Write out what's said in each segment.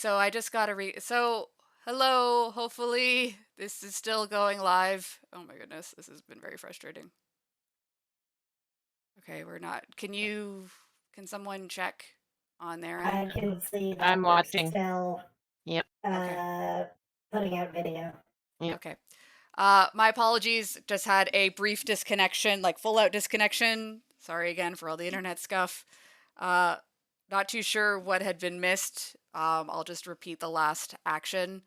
So I just got to hello, hopefully this is still going live. Oh my goodness, this has been very frustrating. Okay, we're not. Can someone check on their I end? can see I'm that we're watching. still Yep. Okay. uh, putting out video. Yep. Okay. My apologies. Just had a brief disconnection, like full out disconnection. Sorry again for all the internet stuff. Uh, Not too sure what had been missed. I'll just repeat the last action.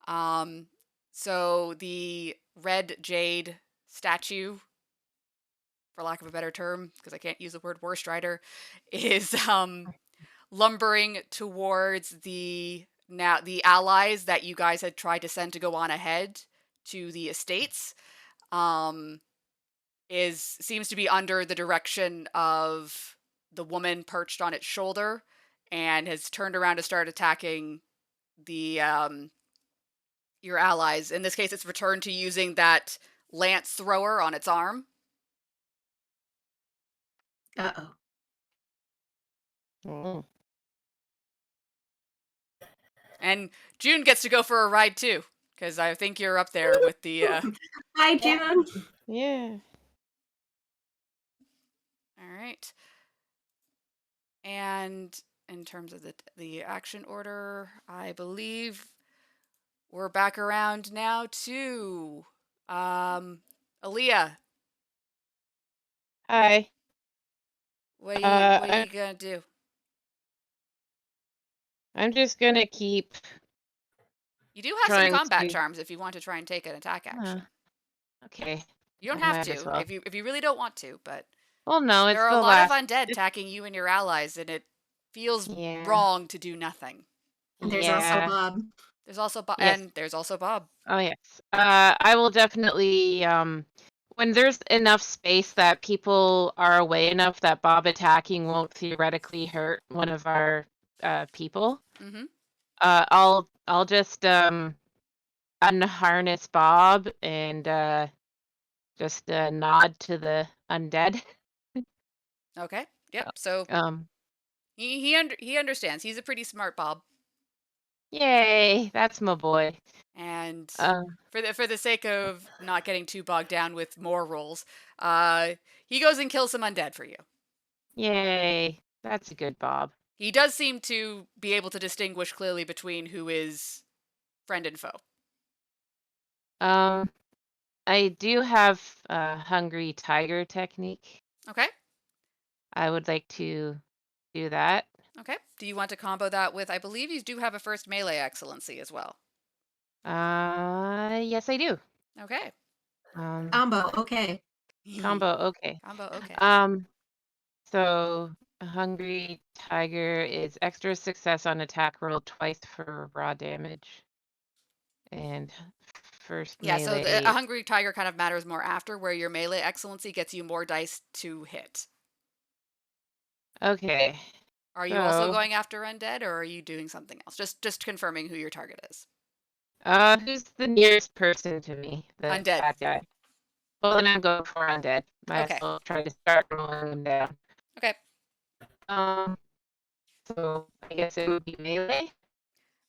Um, so the red jade statue, for lack of a better term, because I can't use the word worst rider, is lumbering towards the allies that you guys had tried to send to go on ahead to the estates. Um, is seems to be under the direction of the woman perched on its shoulder, and has turned around to start attacking the your allies. In this case, it's returned to using that lance thrower on its arm. Uh-oh. Mm. And June gets to go for a ride too, because I think you're up there with the. Hi, Yeah. June. Yeah. All right. And in terms of the action order, I believe we're back around now to Aaliyah. Hi. What are I'm you gonna do? I'm just gonna keep You do have some trying combat to. charms if you want to try and take an attack Uh, action. okay. You don't I have might as to well. if you really don't want to, but Well, no, there it's are a the lot of last. undead attacking you and your allies, and it feels Yeah. wrong to do nothing. And there's also Yeah. Bob. Yes. There's also Bob. Oh, yes. I will definitely. When there's enough space that people are away enough that Bob attacking won't theoretically hurt one of our people. Mm-hmm. I'll just unharness Bob and just nod to the undead. Okay. Yep. So Um, he understands. He's a pretty smart Bob, Yay, that's my boy. and Uh, for the sake of not getting too bogged down with more rolls, uh, he goes and kills some undead for you. Yay, that's a good Bob. He does seem to be able to distinguish clearly between who is friend and foe. Um, I do have a hungry tiger technique. Okay. I would like to do that. Okay. Do you want to combo that with? I believe you do have a first melee excellency as well. Yes, I do. Okay. Combo, okay. Combo, okay. Combo. Okay. So a hungry tiger is extra success on attack roll twice for raw damage. And first Yeah. So melee. a hungry tiger kind of matters more after, where your melee excellency gets you more dice to hit. Okay. Are you also So going after undead, or are you doing something else? Just confirming who your target is. who's the nearest person to me? The Undead. bad guy. Well, then I'm going for undead. Might as Okay. well try to start rolling them down. Okay. Um, so I guess it would be melee.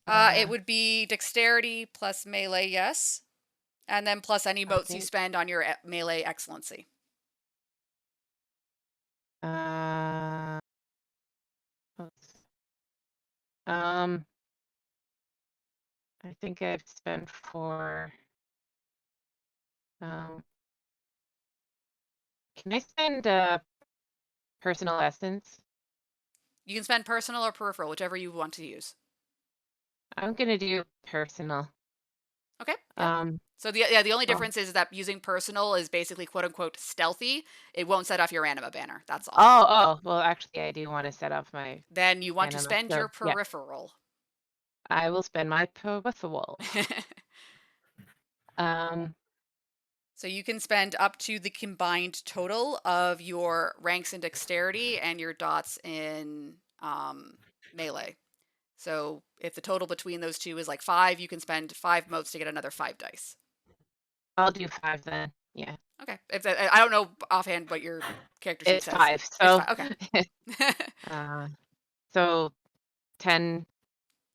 It would be dexterity plus melee, yes, and then plus any motes you Okay. spend on your melee excellency. Uh, um, I think I've spent 4. Um, can I spend personal essence? You can spend personal or peripheral, whichever you want to use. I'm gonna do personal. Okay. Yeah. Um, So the only oh, difference is that using personal is basically quote unquote stealthy. It won't set off your anima banner. That's all. well, actually, I do want to set off my Then you want to anima. spend So your yeah, peripheral. I will spend my peripheral. Um, So you can spend up to the combined total of your ranks in dexterity and your dots in melee. So if the total between those two is like 5, you can spend 5 motes to get another 5 dice. I'll do 5 then. Yeah, Okay. I don't know offhand what your character sheet it's says. 5. It's So, 5. Okay. uh, so 10.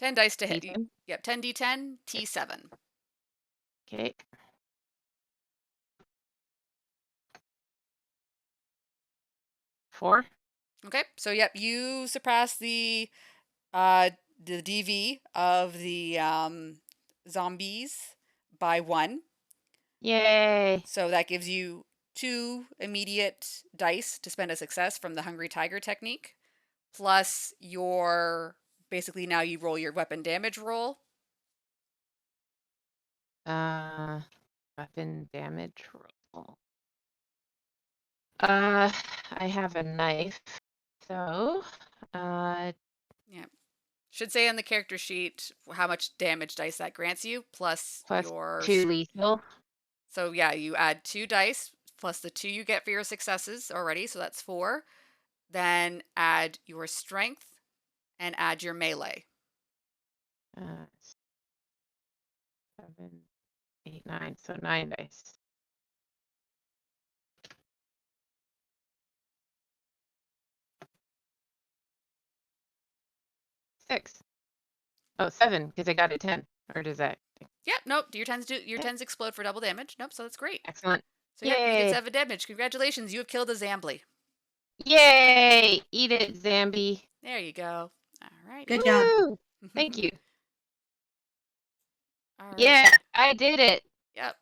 10 dice to hit. D10? Yep, 10d10, T7. Okay. 4. Okay, so yep, you surpass the DV of the zombies by 1. Yay. So that gives you 2 immediate dice to spend a success from the Hungry Tiger technique, plus your basically now you roll your weapon damage roll. Weapon damage roll. I have a knife, so Yeah. Should say on the character sheet how much damage dice that grants you, plus plus your 2 lethal. So yeah, you add 2 dice plus the 2 you get for your successes already, so that's 4. Then add your strength and add your melee. 7, 8, 9. So 9 dice. Six. Oh, 7, because I got a 10. Or does that? Yep, nope, your 10s explode for double damage. Nope, so that's great. Excellent. So yep, you did Yay. 7 damage. Congratulations, you have killed a Zambly. Yay! Eat it, Zambi. There you go. All right. Good job. Woo! Thank you. All right. Yeah, I did it. Yep.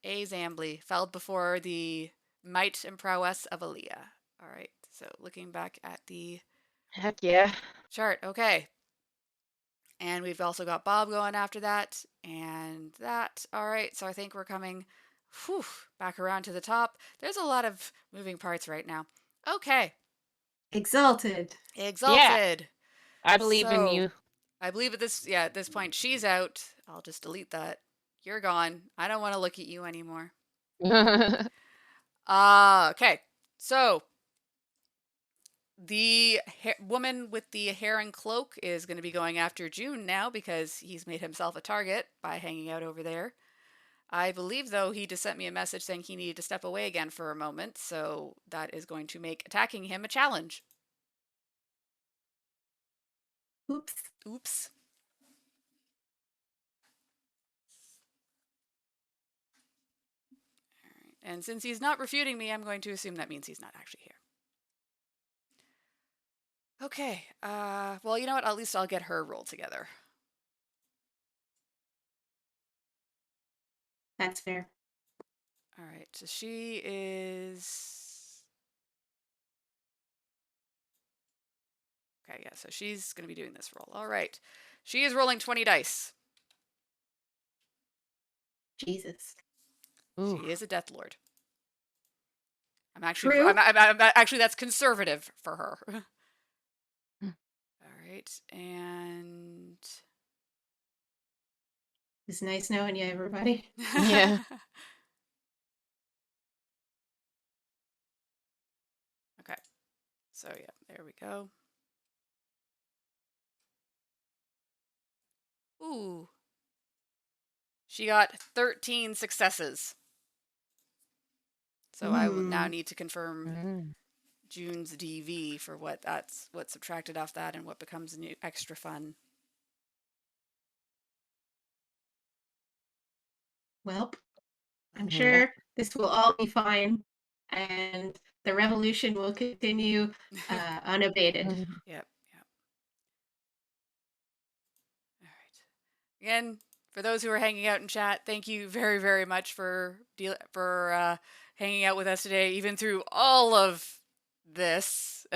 A Zambly felled before the might and prowess of Aaliyah. All right. So looking back at the Heck yeah. chart. Okay. And we've also got Bob going after that and that. All right. So I think we're coming back around to the top. There's a lot of moving parts right now. Okay. Exalted. Exalted. I believe in So, you. I believe at this point she's out. I'll just delete that. You're gone. I don't want to look at you anymore. Okay. So the woman with the hair and cloak is going to be going after June now because he's made himself a target by hanging out over there. I believe, though, he just sent me a message saying he needed to step away again for a moment, so that is going to make attacking him a challenge. Oops. Oops. All right. And since he's not refuting me, I'm going to assume that means he's not actually here. Okay. Well, you know what? At least I'll get her roll together. That's fair. All right. So she is. Okay, yeah. So she's going to be doing this roll. All right. She is rolling 20 dice. Jesus. Ooh. She is a Death Lord. I'm actually. True. I'm actually that's conservative for her. All right, and It's nice knowing you, everybody. Yeah. Okay. So yeah, there we go. Ooh. She got 13 successes. So I will now need to confirm Mm. June's DV for what's subtracted off that and what becomes new extra fun. Well, I'm Yeah. sure this will all be fine, and the revolution will continue unabated. Mhm. Yep. All right. Again, for those who are hanging out in chat, thank you very, very much for hanging out with us today, even through all of this.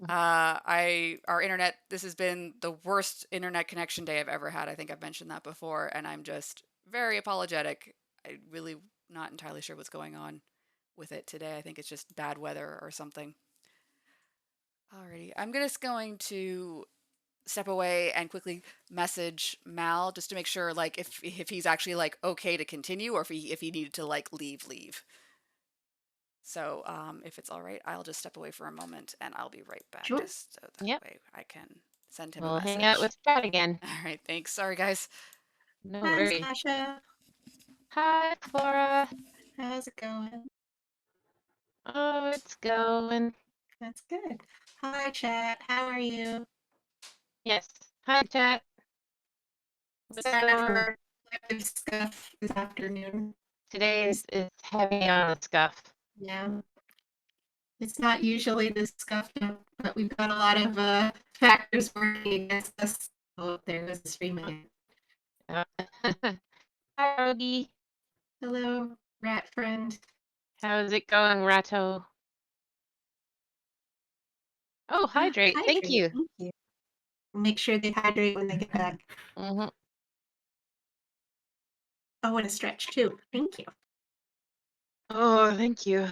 Our internet. This has been the worst internet connection day I've ever had. I think I've mentioned that before, and I'm just very apologetic. I really not entirely sure what's going on with it today. I think it's just bad weather or something. Alrighty, I'm just going to step away and quickly message Mal just to make sure, like, if he's actually like okay to continue, or if he needed to like leave. So if it's all right, I'll just step away for a moment and I'll be right back, Sure. just so that Yep. way I can send him a We'll message. hang out with Chad again. All right, thanks. Sorry, guys. No Hi, worries. Sasha. Hi, Flora. How's it going? Oh, it's going. That's good. Hi, chat. How are you? Yes, Hi, chat. Is that our collective stuff this afternoon? Today is heavy on the scuff. Yeah. It's not usually this scuffed up, but we've got a lot of factors working against us. Oh, there goes the stream again. Hi, Rogie. Hello, rat friend. How's it going, Ratto? Oh, hydrate. Thank you. Thank you. Make sure they hydrate when they get back. Mhm. Oh, and a stretch too. Thank you. Oh, thank you.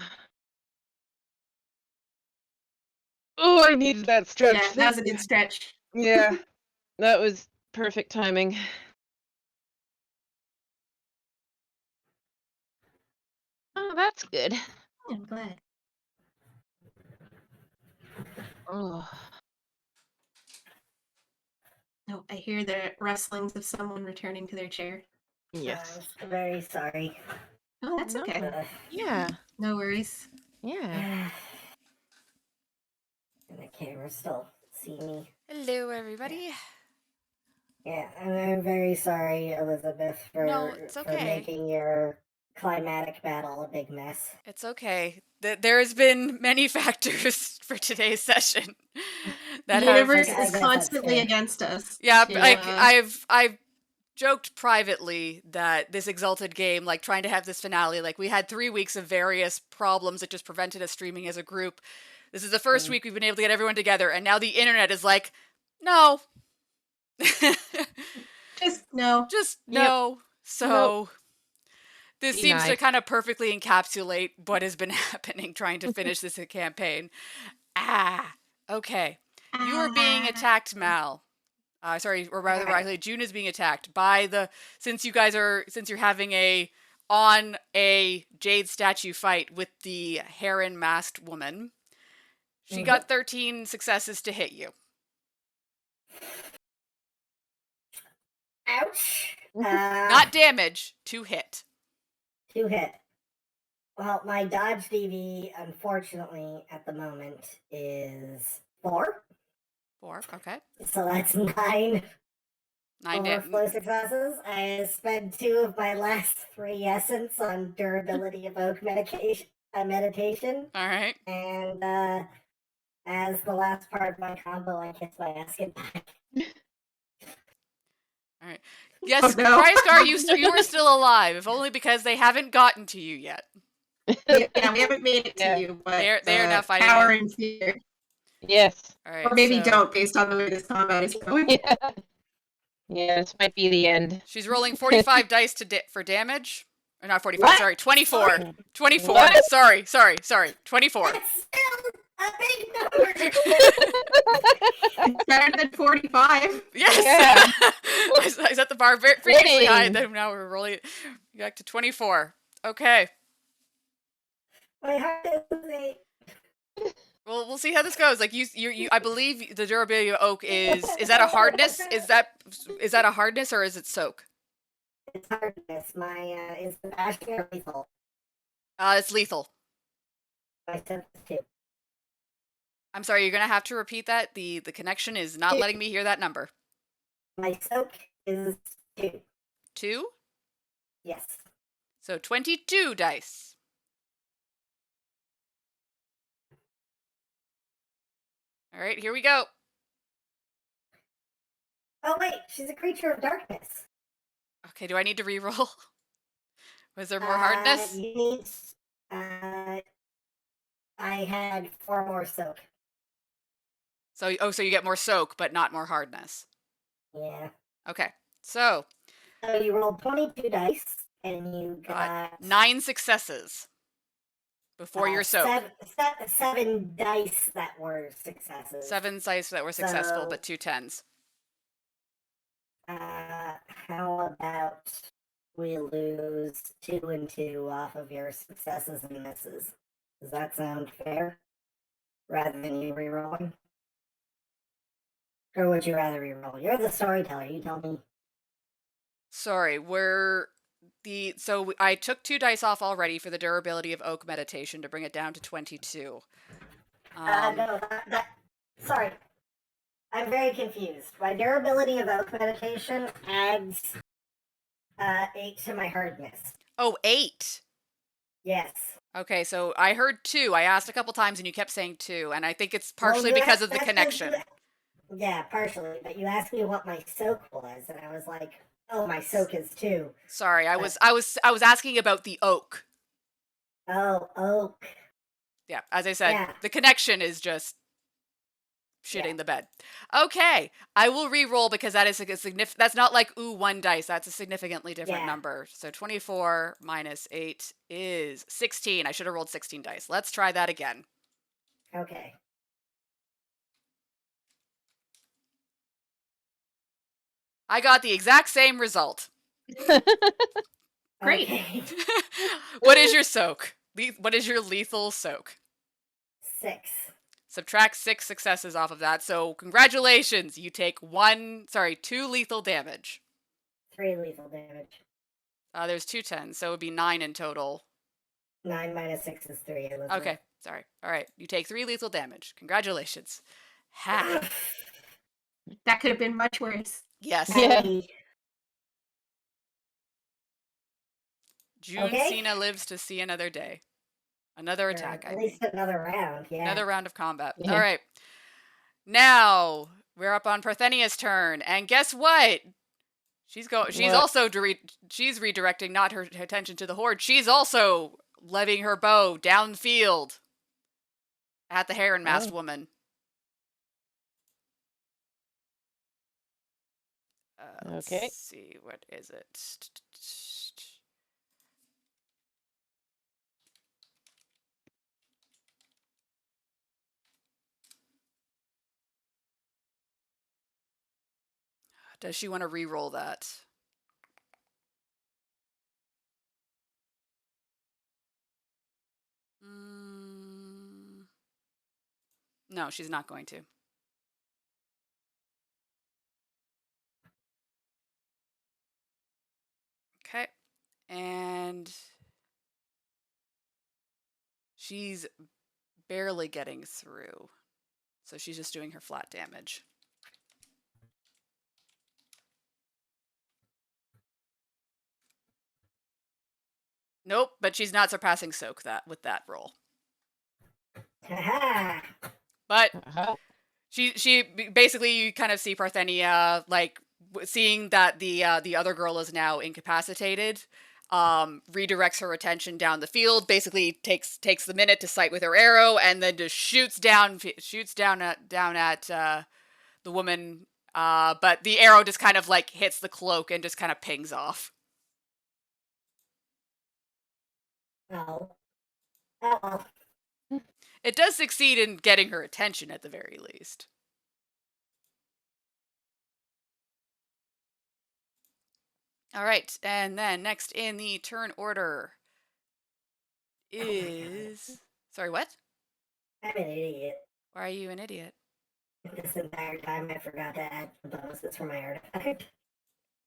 Oh, I needed that stretch. Yeah, that was a good stretch. Yeah, that was perfect timing. Oh, that's good. I'm glad. Oh, Oh, I hear the rustlings of someone returning to their chair. yes. I'm very sorry. Oh, that's No. okay. Yeah, No worries. yeah. And the camera still see me. Hello, everybody. Yeah, and I'm very sorry, Elizabeth, No, it's for okay. making your climatic battle a big mess. It's okay. There has been many factors for today's session that The have. universe I is guess that's constantly fair. against us. Yeah, to, like I've joked privately that this Exalted game, like trying to have this finale, like we had 3 weeks of various problems that just prevented us streaming as a group. This is the first week we've been able to get everyone together, and now the internet is like, no. just no. Just Yep. no. So Nope. this Be seems to nice. kind of perfectly encapsulate what has been happening trying to finish this campaign. Okay. You are being attacked, Mal. Sorry, or rather, Alright. June is being attacked by since you're having on a jade statue fight with the heron masked woman. She got 13 successes to hit you. Ouch! Not damage, to hit. 2 hit. Well, my dodge DV, unfortunately, at the moment is 4. 4, okay. So that's 9 9 overflow successes. I spent 2 of my last 3 essence on durability evoke meditation. All right. And as the last part of my combo, I kiss my ass goodbye. All right. Yes, Oh, no. Cryscar, you are still alive, if only because they haven't gotten to you yet. Yeah, we haven't made it to Yeah. you, but They're now fighting cower you. in fear. Yes. All right. Or maybe so don't, based on the way this combat is going. Yeah. Yeah, this might be the end. She's rolling 45 dice for damage. Or not 45, What? sorry, 24. 24. What? Sorry. 24. That's still a big number! It's better than 45. Yes! Yeah. I set the bar previously high, Winning. then now we're rolling back to 24. Okay. My heart is 8. Well, we'll see how this goes. Like you I believe the durability of oak is that a hardness? Is that a hardness or is it soak? It's hardness. My is the bashing or lethal? It's lethal. My sense is 2. I'm sorry, you're gonna have to repeat that. The connection is not letting me hear that number. My soak is 2. 2? Yes. So 22 dice. All right, here we go. Oh wait, she's a creature of darkness. Okay, do I need to re-roll? Was there more hardness? You need. I had 4 more soak. So you get more soak, but not more hardness. Yeah. Okay, so So you rolled 22 dice, and you got 9 successes before your soak. 7 dice that were successes. 7 dice that were successful, So- but 2 10s. How about we lose 2 and 2 off of your successes and misses? Does that sound fair? Rather than you rerolling? Or would you rather reroll? You're the storyteller, you tell me. Sorry, I took 2 dice off already for the durability of oak meditation to bring it down to 22. No, sorry. I'm very confused. My durability of oak meditation adds 8 to my hardness. Oh, 8. Yes. Okay, so I heard 2. I asked a couple times and you kept saying 2, and I think it's partially Well, you because asked- of the that's connection. Yeah, partially. But you asked me what my soak was, and I was like, "Oh, my soak is 2." Sorry, I was asking about the oak. Oh, oak. Yeah, as I said, Yeah. the connection is just shitting the bed. Okay, I will re-roll because that is a significant. That's not like 1 dice. That's a significantly different Yeah. number. So 24 minus 8 is 16. I should have rolled 16 dice. Let's try that again. Okay. I got the exact same result. Great. Okay. What is your soak? What is your lethal soak? 6. Subtract 6 successes off of that. So congratulations, you take 2 lethal damage. 3 lethal damage. There's 2 10s, so it would be 9 in total. 9 minus 6 is 3, Elizabeth. Okay, sorry. All right, you take 3 lethal damage. Congratulations. Ha. That could have been much worse. Yes. Yeah. June Okay. Cena lives to see another day. Another Or attack, at I least mean. another round, yeah. Another round of combat. Yeah. All right. Now, we're up on Parthenia's turn, and guess what? She's What? also she's redirecting not her attention to the horde. She's also levying her bow downfield at the heron masked woman. Okay. Let's see, what is it? Does she want to re-roll that? No, she's not going to. Okay. And she's barely getting through. So she's just doing her flat damage. Nope, but she's not surpassing Soak that with that roll. But Uh-huh. she basically, you kind of see Parthenia like seeing that the other girl is now incapacitated. Redirects her attention down the field. Basically, takes the minute to sight with her arrow, and then just shoots down at the woman. But the arrow just kind of like hits the cloak and just kind of pings off. Oh. Oh. It does succeed in getting her attention at the very least. All right, and then next in the turn order is... Sorry, what? I'm an idiot. Why are you an idiot? This entire time I forgot to add the bonuses for my artifact.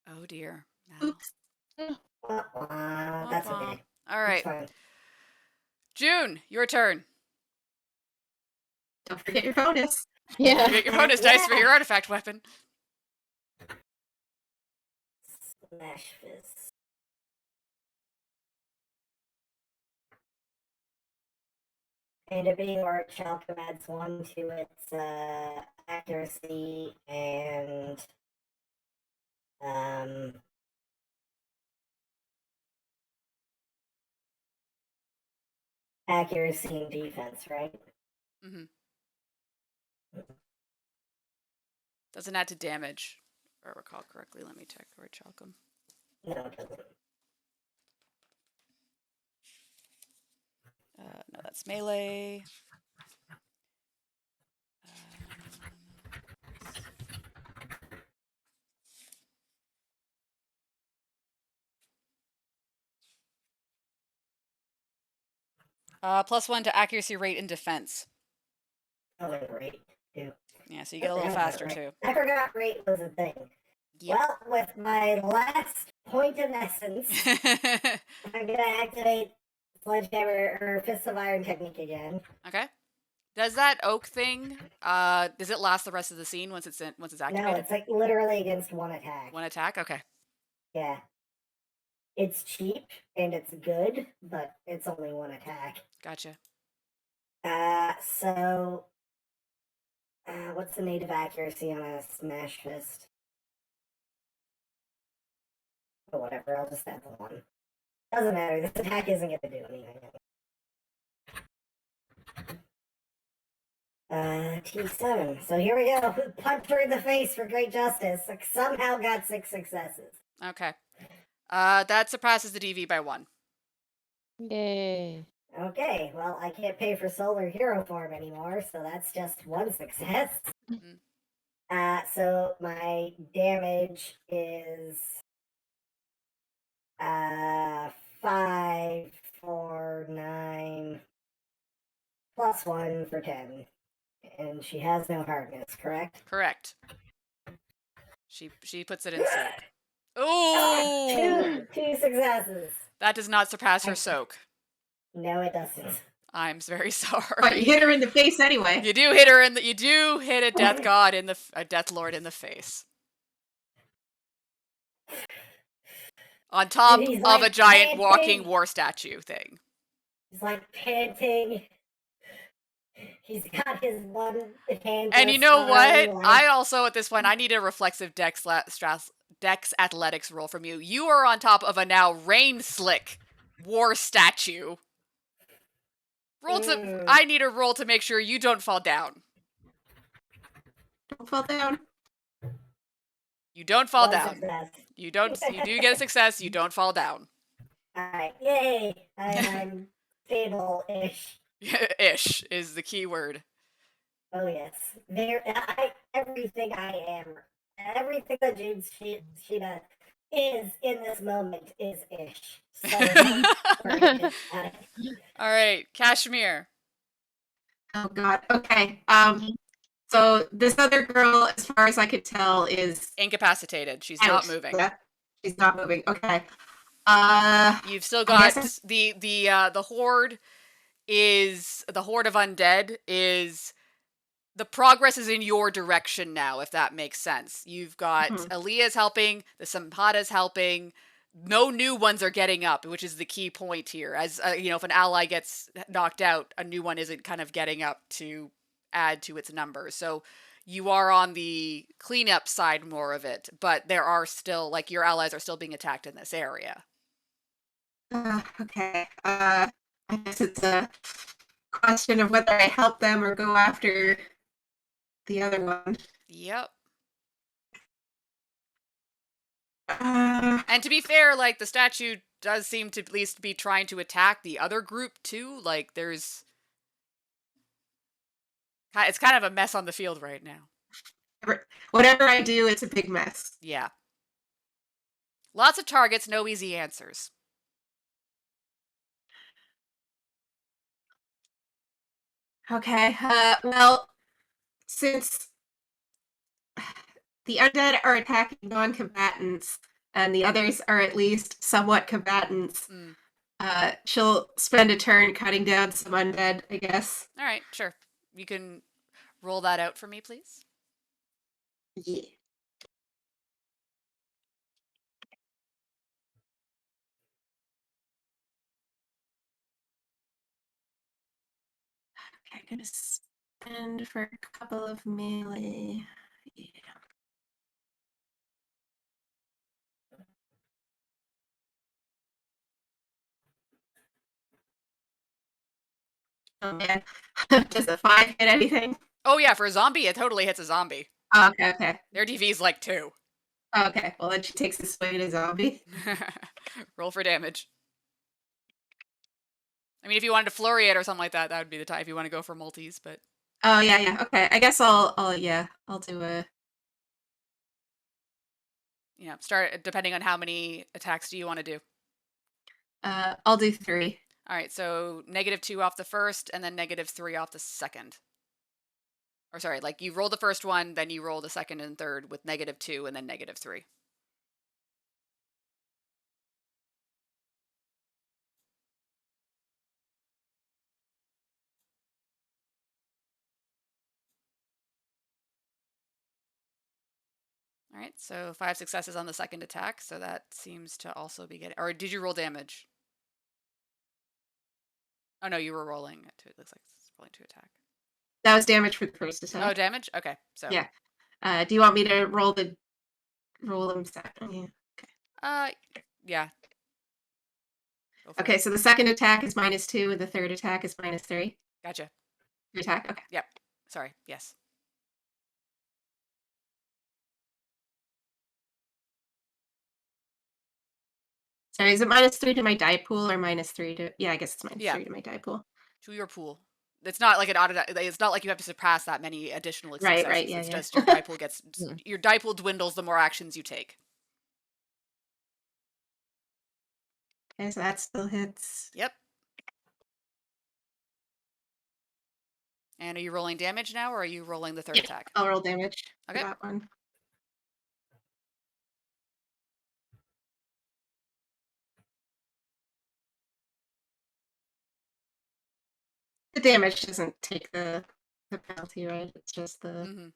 Oh dear. Mal. Oops. That's okay. All right. It's fine. June, your turn. Don't forget your bonus. Yeah. Get your bonus dice for your artifact weapon. Smash fist. And it being or Chalcom adds 1 to its accuracy and accuracy and defense, right? Mm-hmm. Doesn't add to damage, if I recall correctly. Let me check where Chalcom. No, it doesn't. No, that's melee. +1 to accuracy rate and defense. Oh, rate, too. Yeah, so you get a little faster too. I forgot rate was a thing. Yep. Well, with my last point of essence, I'm gonna activate Sledgehammer or Fist of Iron technique again. Okay. Does that oak thing? Does it last the rest of the scene once it's No, activated? it's like literally against one attack. One attack. Okay. Yeah. It's cheap and it's good, but it's only one attack. Gotcha. So what's the native accuracy on a smash fist? Or whatever, I'll just add the one. Doesn't matter, this attack isn't gonna do anything. T7. So here we go. Punch her in the face for great justice. Like, somehow got 6 successes. Okay. That surpasses the DV by 1. Yay. Okay, well, I can't pay for solar hero form anymore, so that's just 1 success. Mm. So my damage is 5, 4, 9, plus 1 for 10. And she has no hardness, correct? Correct. She puts it in soak. Ooh! 2 successes. That does not surpass her soak. No, it doesn't. I'm very sorry. But you hit her in the face anyway. You do hit her in the. You do hit a death god in the a death lord in the face. On top He's of like a giant panting. walking war statue thing. He's like panting. He's got his one hand. And you know what? like... I also, at this point, I need a reflexive dex athletics roll from you. You are on top of a now rain slick war statue. Roll to. I need a roll to make sure you don't fall down. Don't fall down. You don't fall One down. success. You don't. You do get a success. You don't fall down. Alright, yay! I'm stable-ish. Ish is the key word. Oh yes, everything I am, everything that James Sheena is in this moment is ish. So All right, Kashmir. Oh god. Okay. So this other girl, as far as I could tell, is Incapacitated. She's out. not moving. Yeah, she's not moving. Okay. You've still I got guess the horde is the horde of undead is the progress is in your direction now, if that makes sense. You've got Aaliyah's helping, the Sampada's helping. No new ones are getting up, which is the key point here. As you know, if an ally gets knocked out, a new one isn't kind of getting up to add to its numbers. So you are on the cleanup side more of it, but there are still, like, your allies are still being attacked in this area. okay. I guess it's a question of whether I help them or go after the other one. Yep. Uh, And to be fair, like, the statue does seem to at least be trying to attack the other group too. Like, it's kind of a mess on the field right now. whatever I do, it's a big mess. Yeah. Lots of targets, no easy answers. Okay. Well, since the undead are attacking non-combatants, and the others are at least somewhat combatants, she'll spend a turn cutting down some undead, I guess. All right, sure. You can roll that out for me, please. Yeah. Okay, I'm gonna spend for a couple of melee. Yeah. Oh man, does a 5 hit anything? Oh yeah, for a zombie, it totally hits a zombie. Oh, okay. Their DV's like 2. Oh, okay, well then she takes a swing at a zombie. Roll for damage. I mean, if you wanted to flurry it or something like that, that would be the time if you want to go for multis, but... Oh, yeah, okay. I guess I'll do a... Yeah, start, depending on how many attacks do you want to do? I'll do 3. All right, so -2 off the first, and then -3 off the second. Or sorry, like, you roll the first one, then you roll the second and third with -2, and then -3. All right, so 5 successes on the second attack, so that seems to also be getting. Or did you roll damage? Oh no, you were rolling it. It looks like it's rolling to attack. That was damage for the first attack. Oh, damage. Okay, so Yeah. Do you want me to roll them second? Yeah. yeah. Go for Okay, it. so the second attack is -2, and the third attack is -3. Gotcha. Your attack? Okay. Yep. Sorry. Yes. Sorry, is it -3 to my die pool or -3 to? Yeah, I guess it's -3 Yeah. to my die pool. To your pool. It's not like an auto. It's not like you have to surpass that many additional successes. Right, yeah, It's yeah. just your die pool gets Mm. your die pool dwindles the more actions you take. Okay, so that still hits. Yep. And are you rolling damage now, or are you rolling the third Yeah, attack? I'll roll damage Okay. for that one. The damage doesn't take the penalty, right? It's just the. Mm-hmm.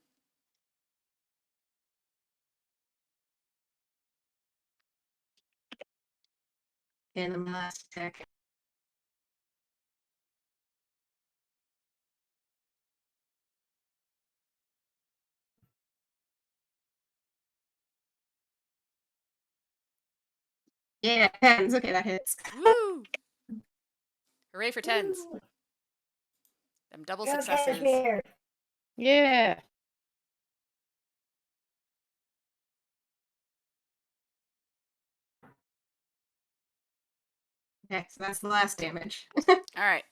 And then my last attack. Yeah, tens. Okay, that hits. Woo! Hooray for tens. Woo. Them double Go successes. Cashmere. Yeah. Okay, so that's the last damage. All right.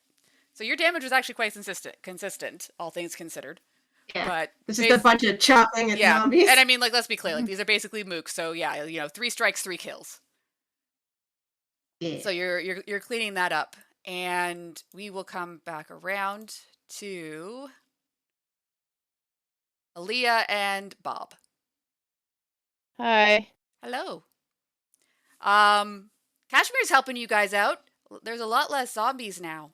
So your damage was actually quite consistent, all things considered. Yeah. But It's just a bunch of chopping at yeah, zombies. and I mean, like, let's be clear, like these are basically mooks. So yeah, 3 strikes, 3 kills. Yeah. So you're cleaning that up, and we will come back around to Aaliyah and Bob. Hi. Hello. Kashmir's helping you guys out. There's a lot less zombies now.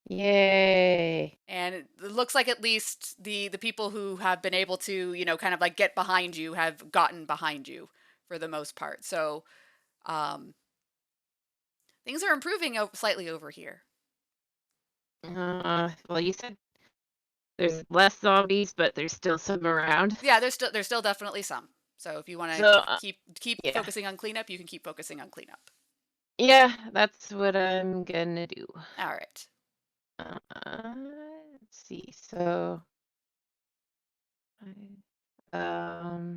Yay. And it looks like at least the people who have been able to, kind of like get behind you have gotten behind you for the most part. So, things are improving slightly over here. Well, you said there's less zombies, but there's still some around. Yeah, there's still definitely some. So if you want to So, keep yeah. focusing on cleanup, you can keep focusing on cleanup. Yeah, that's what I'm gonna do. All right. Let's see. So, all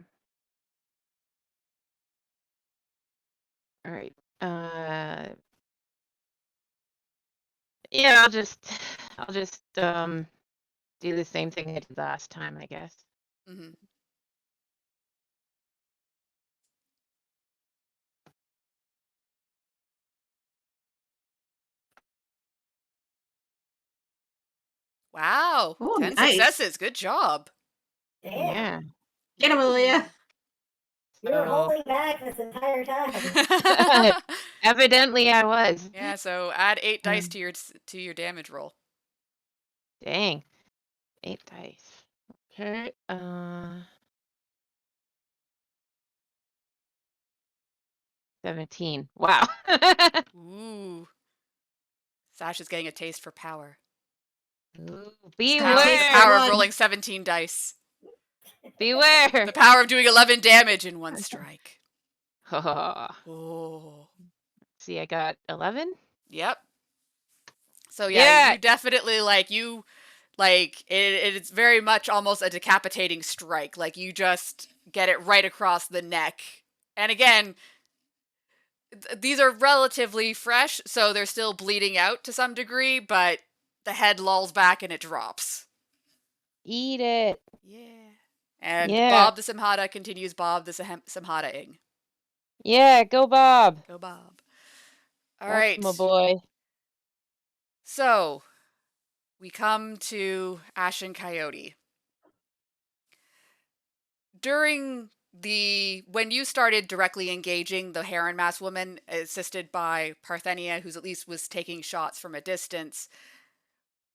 right. Yeah, I'll just do the same thing I did last time, I guess. Mm-hmm. Wow. Oh, 10 nice. successes. Good job. Damn. Yeah. Get him, Aaliyah. You were So, holding back this entire time. evidently I was. Yeah, so add 8 dice to your damage roll. Dang. 8 dice. Okay. 17. Wow. Ooh. Sasha's getting a taste for power. Ooh, The power beware. of rolling 17 dice. Beware. The power of doing 11 damage in one strike. Oh. Oh. See, I got 11. Yep. So Yeah. you definitely it's very much almost a decapitating strike. Like you just get it right across the neck. And again, these are relatively fresh, so they're still bleeding out to some degree, but the head lolls back and it drops. Eat it. Yeah. And Yeah. Bob the Simhada continues Bob the Simhada-ing. Yeah, go Bob. Go Bob. All That's right. my boy. So, we come to Ash and Coyote. When you started directly engaging the Heron Mask woman, assisted by Parthenia, who's at least was taking shots from a distance,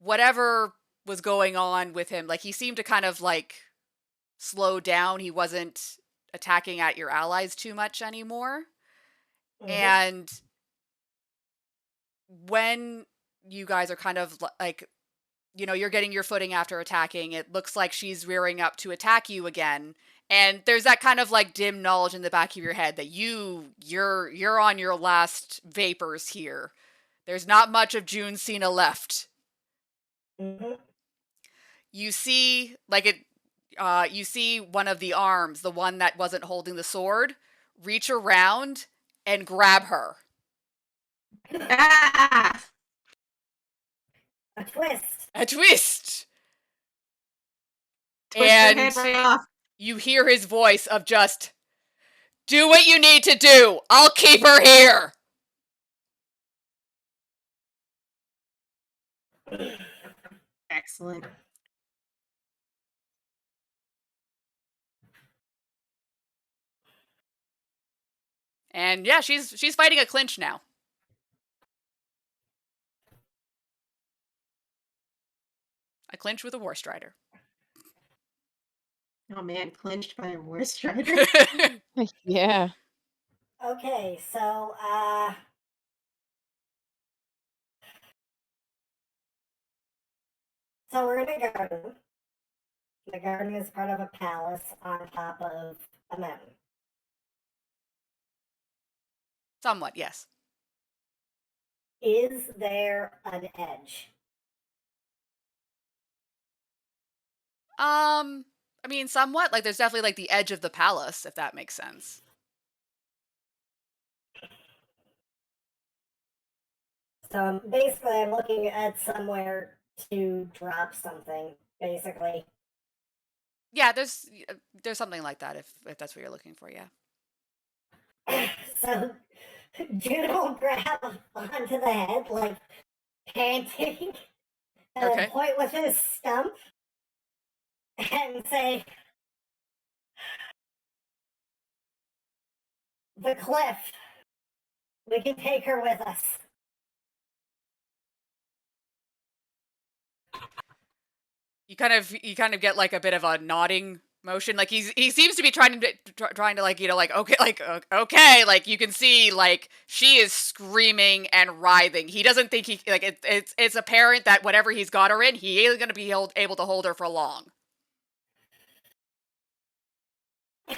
whatever was going on with him, like he seemed to kind of like slowed down. He wasn't attacking at your allies too much anymore. And when you guys are kind of like, you're getting your footing after attacking, it looks like she's rearing up to attack you again. And there's that kind of like dim knowledge in the back of your head that you're on your last vapors here. There's not much of June Cena left. You see you see one of the arms, the one that wasn't holding the sword, reach around and grab her. Ah! A twist. A twist. Twist And her head right off. you hear his voice of just, do what you need to do. I'll keep her here. Excellent. And yeah, she's fighting a clinch now. A clinch with a War Strider. Oh man, clinched by a War Strider. Yeah. Okay, so we're in a garden. The garden is part of a palace on top of a mountain. Somewhat, yes. Is there an edge? I mean, somewhat. Like, there's definitely like the edge of the palace, if that makes sense. So basically, I'm looking at somewhere to drop something. Basically, Yeah, there's something like that if that's what you're looking for. Yeah. so Jude will grab onto the head, like panting, and Okay. then point with his stump and say, "The cliff. We can take her with us." You kind of get like a bit of a nodding motion. Like he seems to be trying to like, like, okay, like you can see like she is screaming and writhing. He doesn't think he like it's apparent that whatever he's got her in, he isn't going to be able to hold her for long. So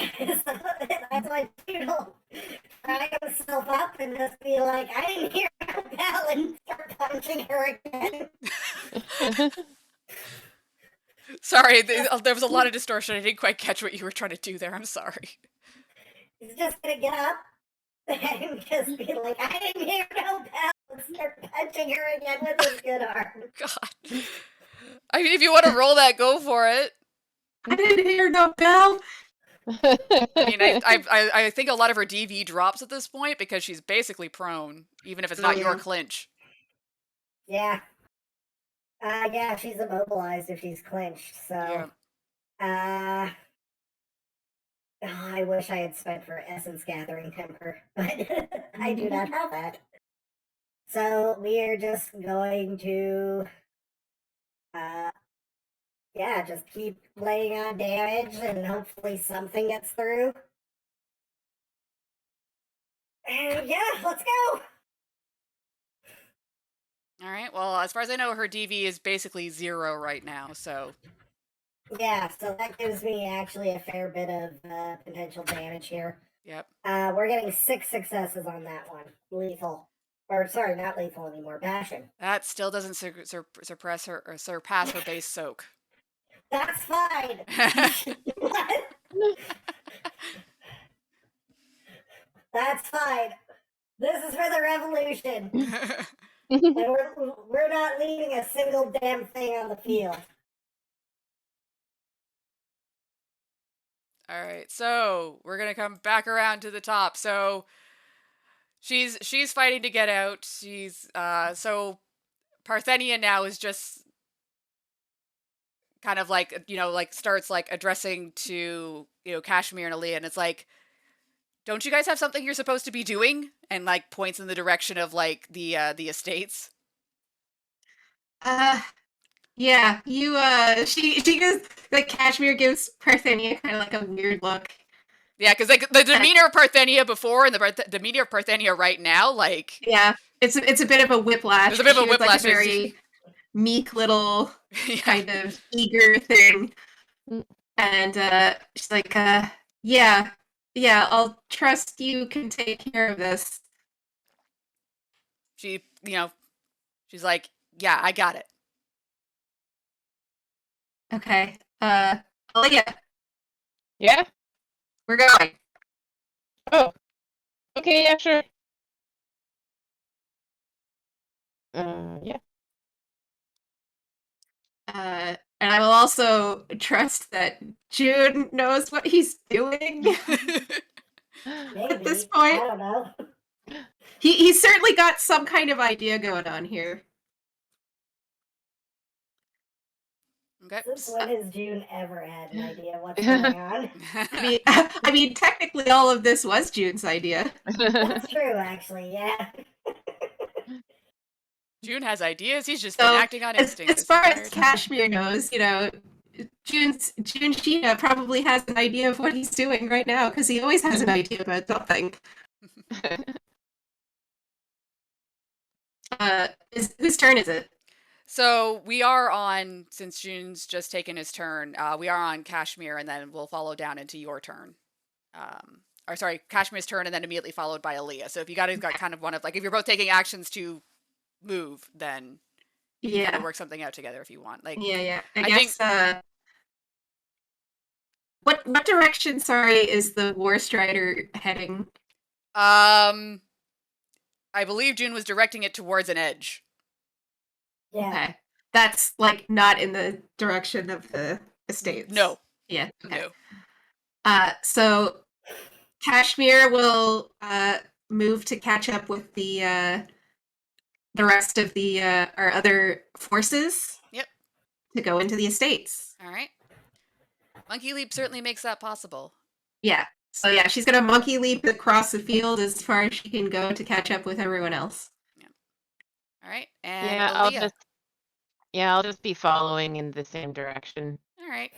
that's why Jude will tie himself up and just be like, "I didn't hear no bell," and start punching her again. Sorry, there was a lot of distortion. I didn't quite catch what you were trying to do there. I'm sorry. He's just gonna get up and just be like, "I didn't hear no bell," and start punching her again with his good arm. God. I mean, if you want to roll that, go for it. I didn't hear no bell. I mean, I think a lot of her DV drops at this point because she's basically prone, even if it's not your clinch. Yeah. Yeah, she's immobilized if she's clinched, so. Yeah. I wish I had spent for Essence Gathering Temper, but I do not have that. So we are just going to, just keep laying on damage and hopefully something gets through. And yeah, let's go! All right. Well, as far as I know, her DV is basically 0 right now. So. Yeah, so that gives me actually a fair bit of potential damage here. Yep. We're getting 6 successes on that one. Lethal. Or, sorry, not lethal anymore. Bashing. That still doesn't surpass her base soak. That's fine. What? That's fine. This is for the revolution. And we're not leaving a single damn thing on the field. All right, so we're gonna come back around to the top. So she's fighting to get out. She's so Parthenia now is just kind of like like starts like addressing to Kashmir and Aaliyah, and it's like, don't you guys have something you're supposed to be doing? And like points in the direction of like the estates. Yeah, you she goes like Kashmir gives Parthenia kind of like a weird look. Yeah, because like the demeanor of Parthenia before and the demeanor of Parthenia right now, like Yeah, it's a bit of a whiplash. there's a bit of a She was like a whiplash. very meek little Yeah. kind of eager thing, and she's like, yeah, I'll trust you can take care of this. She, she's like, yeah, I got it. Okay, Aaliyah, Yeah? we're going. Oh, okay, yeah, sure. Yeah. And I will also trust that June knows what he's doing at this Maybe. I point. don't know. He's certainly got some kind of idea going on here. Okay. Since when has June ever had an idea what's going on? I mean, technically, all of this was June's idea. That's true, actually, yeah. June has ideas. He's just been So, acting on instinct as this far entire as time. Kashmir knows, June Sheena probably has an idea of what he's doing right now because he always has an idea about something. Whose turn is it? So we are on, since June's just taken his turn, we are on Kashmir, and then we'll follow down into your turn. Or sorry, Kashmir's turn, and then immediately followed by Aaliyah. So if you guys got kind of one of, like, if you're both taking actions to move, then you can kind of work something out together if you want. Like, Yeah. I guess, what direction, sorry, is the War Strider heading? I believe June was directing it towards an edge. Yeah. Okay. That's like not in the direction of the estates. No. Yeah. Okay. No. So Kashmir will move to catch up with the rest of the our other forces. Yep. To go into the estates. All right. Monkey leap certainly makes that possible. Yeah. So yeah, she's gonna monkey leap across the field as far as she can go to catch up with everyone else. Yeah. All right. And Yeah, Aaliyah. I'll just be following in the same direction. All right.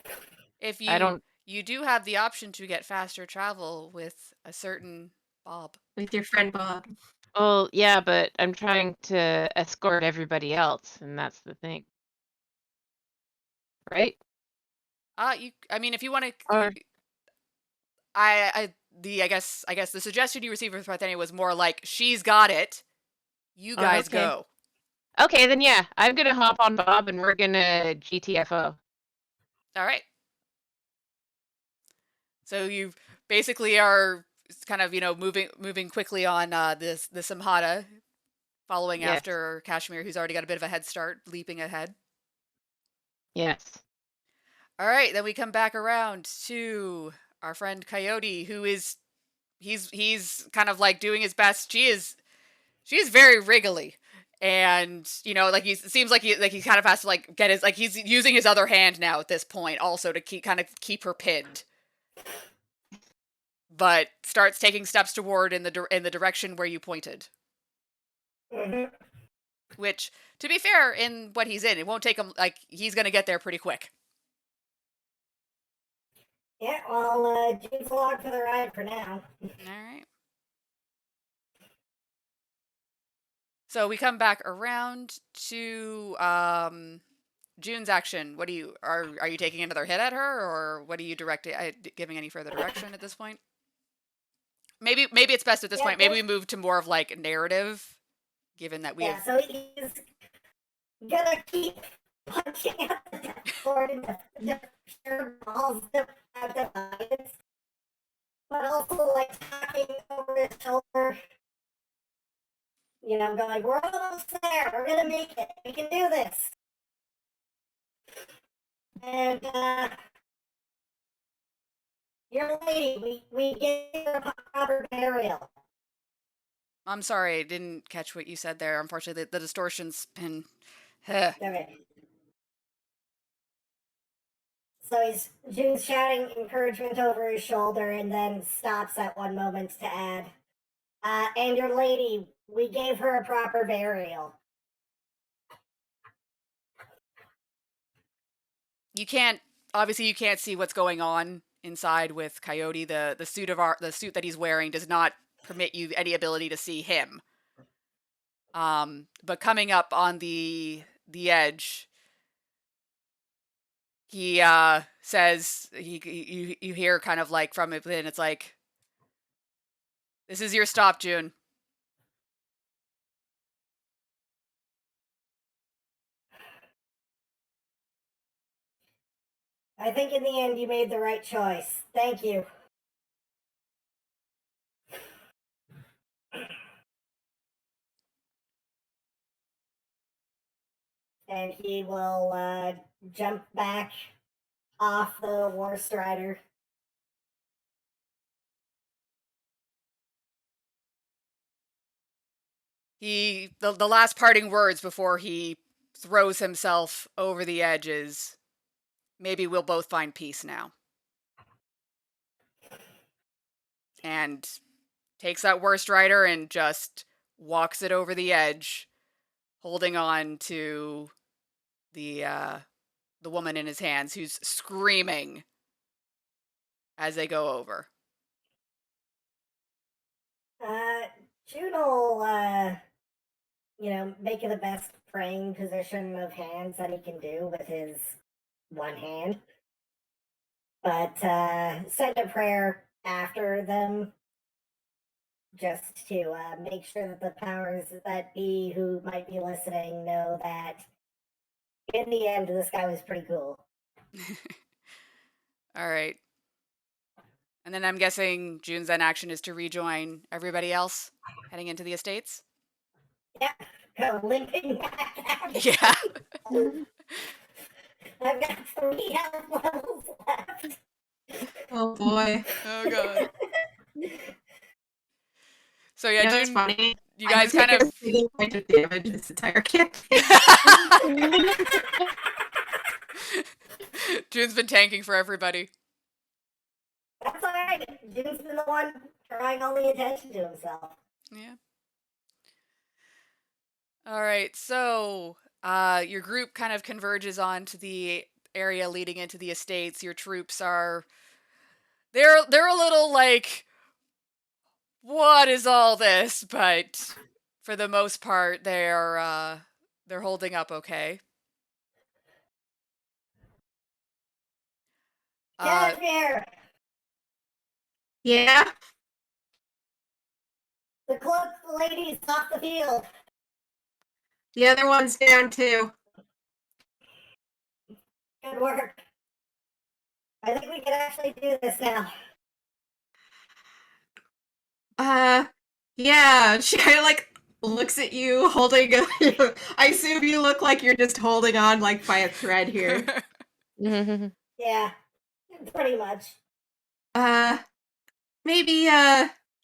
If I don't. you do have the option to get faster travel with a certain Bob. With your friend Bob. Well, yeah, but I'm trying to escort everybody else, and that's the thing. Right? I mean, if you want to, Or I guess the suggestion you received with Parthenia was more like, she's got it. You guys okay. go. Okay, then yeah, I'm gonna hop on Bob, and we're gonna GTFO. All right. So you basically are kind of moving quickly on the Samhata, following Yes. after Kashmir, who's already got a bit of a head start, leaping ahead. Yes. All right, then we come back around to our friend Coyote, who is he's kind of like doing his best. She is very wriggly, and like it seems like he kind of has to like get his, like, he's using his other hand now at this point also to keep her pinned, but starts taking steps toward in the direction where you pointed. Mm-hmm. Which, to be fair, in what he's in, it won't take him, like, he's gonna get there pretty quick. Yeah, well, June's along for the ride for now. All right. So we come back around to June's action. What do you are you taking another hit at her, or what are you giving any further direction at this point? Maybe it's best at this point. Maybe we move to more of like narrative, given that we have. So he's gonna keep punching at the dashboard and the sure balls out the eyes, but also like talking over his shoulder. Going, we're almost there. We're gonna make it. We can do this. And your lady, we gave her a proper burial. I'm sorry, I didn't catch what you said there. Unfortunately, the distortion's been. Okay. So June's shouting encouragement over his shoulder and then stops at one moment to add, and your lady, we gave her a proper burial. you can't see what's going on inside with Coyote. The suit that he's wearing does not permit you any ability to see him. But coming up on the edge, he says you hear kind of like from within, it's like, "This is your stop, June." I think in the end you made the right choice. Thank you. And he will jump back off the War Strider. The last parting words before he throws himself over the edge is, "Maybe we'll both find peace now." And takes that War Strider and just walks it over the edge, holding on to the woman in his hands, who's screaming as they go over. June will, make the best praying position of hands that he can do with his one hand. But send a prayer after them, just to make sure that the powers that be who might be listening know that in the end, this guy was pretty cool. All right. And then I'm guessing June's then action is to rejoin everybody else heading into the estates? Yeah, go limping back out. Yeah. I've got 3 health levels left. Oh boy. Oh god. So yeah, You know, it's June, funny. you guys kind taken of a single point of damage this entire campaign. June's been tanking for everybody. That's alright. June's been the one drawing all the attention to himself. Yeah. All right. So, your group kind of converges onto the area leading into the estates. Your troops are they're a little like, what is all this? But for the most part, they're holding up okay. Casimir! Yeah. The cloaked lady's off the field. The other one's down too. Good work. I think we can actually do this now. Yeah. She kind of like looks at you holding a. I assume you look like you're just holding on like by a thread here. Yeah, pretty much. Maybe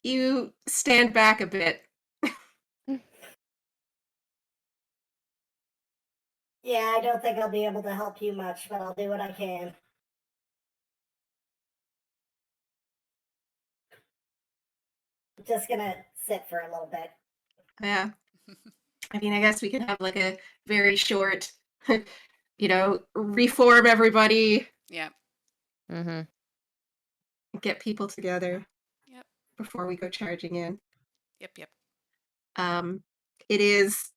you stand back a bit. Yeah, I don't think I'll be able to help you much, but I'll do what I can. Just gonna sit for a little bit. Yeah. I mean, I guess we could have like a very short, reform everybody, Yeah. get people together Yep. before we go charging in. Yep. It is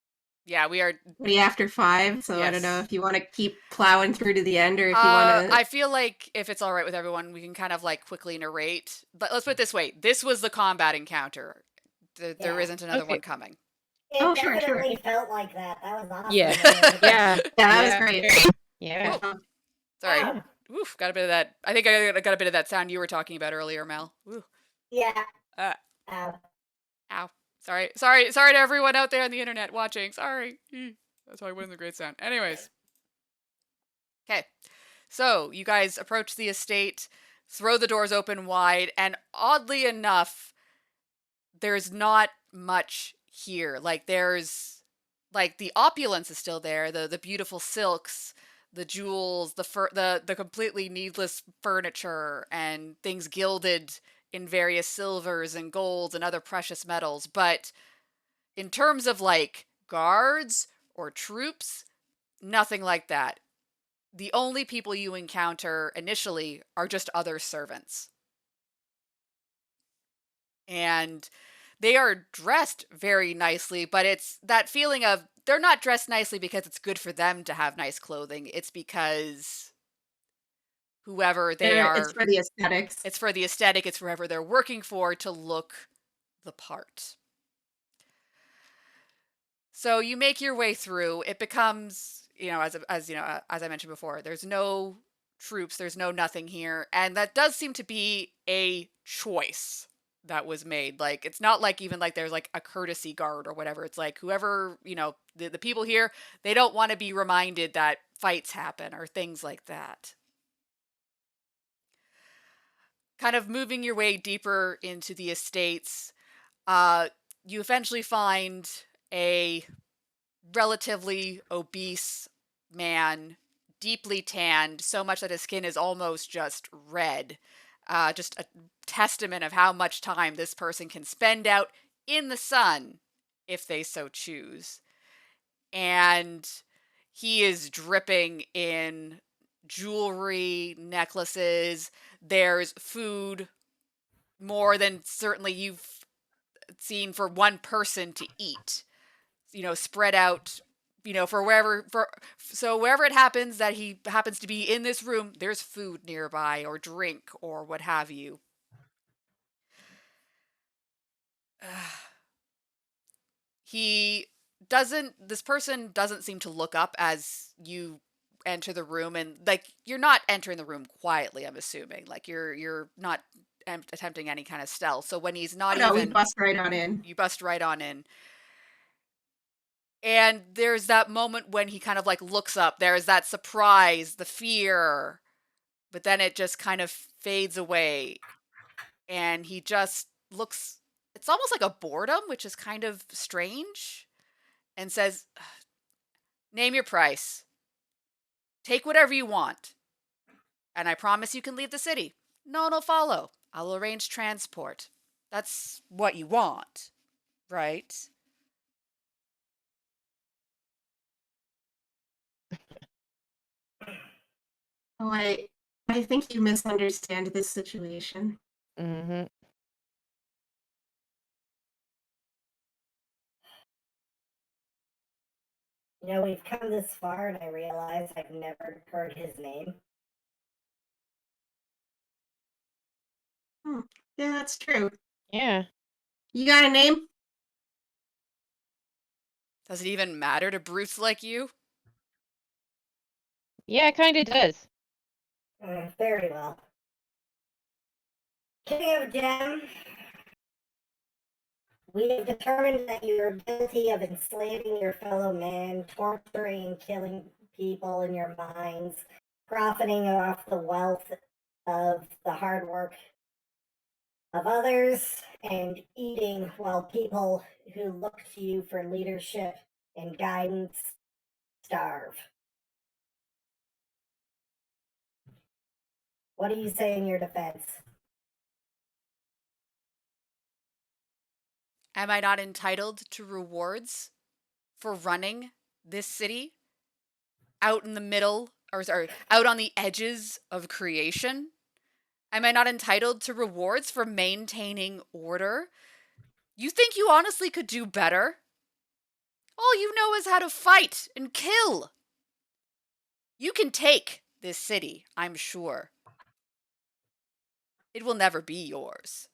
Yeah, we are. 20 after 5, so I don't know Yes. if you want to keep plowing through to the end or if you want to. I feel like if it's all right with everyone, we can kind of like quickly narrate. But let's put it this way: this was the combat encounter. There Yeah. isn't another Okay. one coming. It Oh, sure. definitely felt like that. That was awesome. Yeah. Yeah, that was great. Yeah. Oh, sorry. Oof, got a bit of that. I think I got a bit of that sound you were talking about earlier, Mel. Ooh. Yeah. Ow. Sorry to everyone out there on the internet watching. Sorry. That's why it wasn't a great sound. Anyways. Okay. So, you guys approach the estate, throw the doors open wide, and oddly enough, there's not much here. Like, there's, like, the opulence is still there, the beautiful silks, the jewels, the completely needless furniture, and things gilded in various silvers and golds and other precious metals. But in terms of, like, guards or troops, nothing like that. the only people you encounter initially are just other servants. And they are dressed very nicely, but it's that feeling of they're not dressed nicely because it's good for them to have nice clothing. It's because whoever they It's are, for the aesthetics. it's for the aesthetic, it's whoever they're working for to look the part. So you make your way through. It becomes, as I mentioned before, there's no troops, there's no nothing here, and that does seem to be a choice that was made. Like it's not like even like there's like a courtesy guard or whatever. It's like whoever, the people here, they don't want to be reminded that fights happen or things like that. Kind of moving your way deeper into the estates, you eventually find a relatively obese man, deeply tanned, so much that his skin is almost just red. Just a testament of how much time this person can spend out in the sun if they so choose. And he is dripping in jewelry, necklaces. There's food more than certainly you've seen for one person to eat, spread out, for wherever it happens that he happens to be in this room, there's food nearby or drink or what have you. He this person doesn't seem to look up as you enter the room, and like you're not entering the room quietly, I'm assuming. Like you're not attempting any kind of stealth. So when he's not Oh no, we even, bust right on in. you bust right on in. And there's that moment when he kind of like looks up. There's that surprise, the fear, but then it just kind of fades away. And he just looks, it's almost like a boredom, which is kind of strange, and says, "Name your price. Take whatever you want. And I promise you can leave the city. No one will follow. I'll arrange transport. That's what you want, right?" Oh, I think you misunderstand this situation. Mm-hmm. We've come this far, and I realize I've never heard his name. Yeah, that's true. Yeah. You got a name? Does it even matter to Bruce like you? Yeah, it kind of does. Very well. King of Gem, we have determined that you are guilty of enslaving your fellow man, torturing and killing people in your mines, profiting off the wealth of the hard work of others, and eating while people who look to you for leadership and guidance starve. What do you say in your defense? Am I not entitled to rewards for running this city out in the middle, or sorry, out on the edges of creation? Am I not entitled to rewards for maintaining order? You think you honestly could do better? All you know is how to fight and kill. You can take this city, I'm sure. It will never be yours.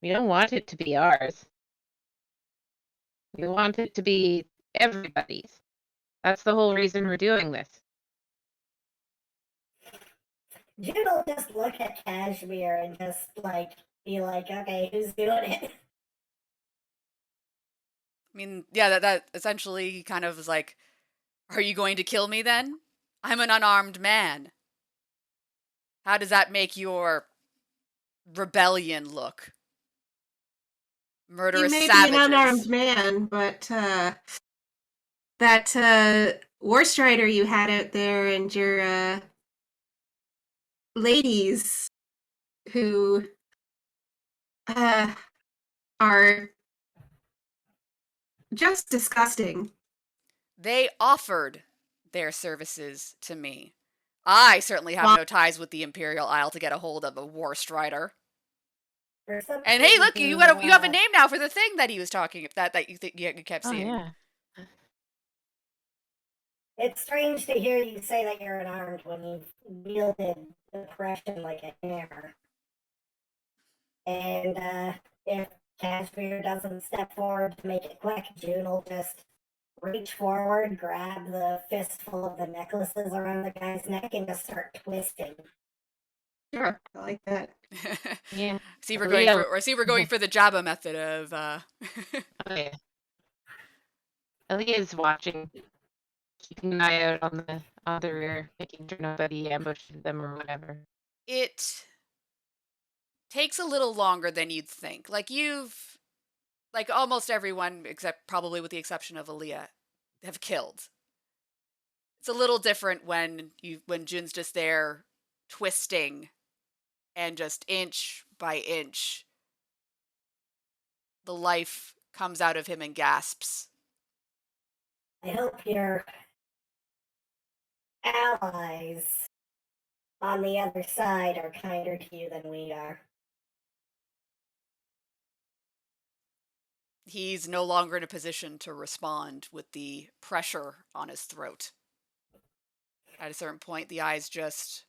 We don't want it to be ours. We want it to be everybody's. That's the whole reason we're doing this. Jude will just look at Kashmir and just be like, okay, who's doing it? I mean, yeah, that essentially kind of is like, are you going to kill me then? I'm an unarmed man. How does that make your rebellion look? You Murderous may be an unarmed savages. man, but that war strider you had out there and your ladies who are just disgusting. They offered their services to me. I certainly have Well- no ties with the Imperial Isle to get a hold of a war strider. For something And hey, look, you to, have a name now for the thing that he was talking that you kept Oh seeing. yeah. It's strange to hear you say that you're unarmed when you've wielded oppression like a hammer. And if Kashmir doesn't step forward to make it quick, June will just reach forward, grab the fistful of the necklaces around the guy's neck, and just start twisting. Sure, I like that. Yeah. See, we're Leo- going for the Jabba method of. Oh yeah. Aaliyah's watching, keeping an eye out on the rear, making sure nobody ambushes them or whatever. It takes a little longer than you'd think. Like almost everyone, except probably with the exception of Aaliyah, have killed. It's a little different when Jun's just there twisting and just inch by inch the life comes out of him in gasps. I hope your allies on the other side are kinder to you than we are. He's no longer in a position to respond with the pressure on his throat. At a certain point, the eyes just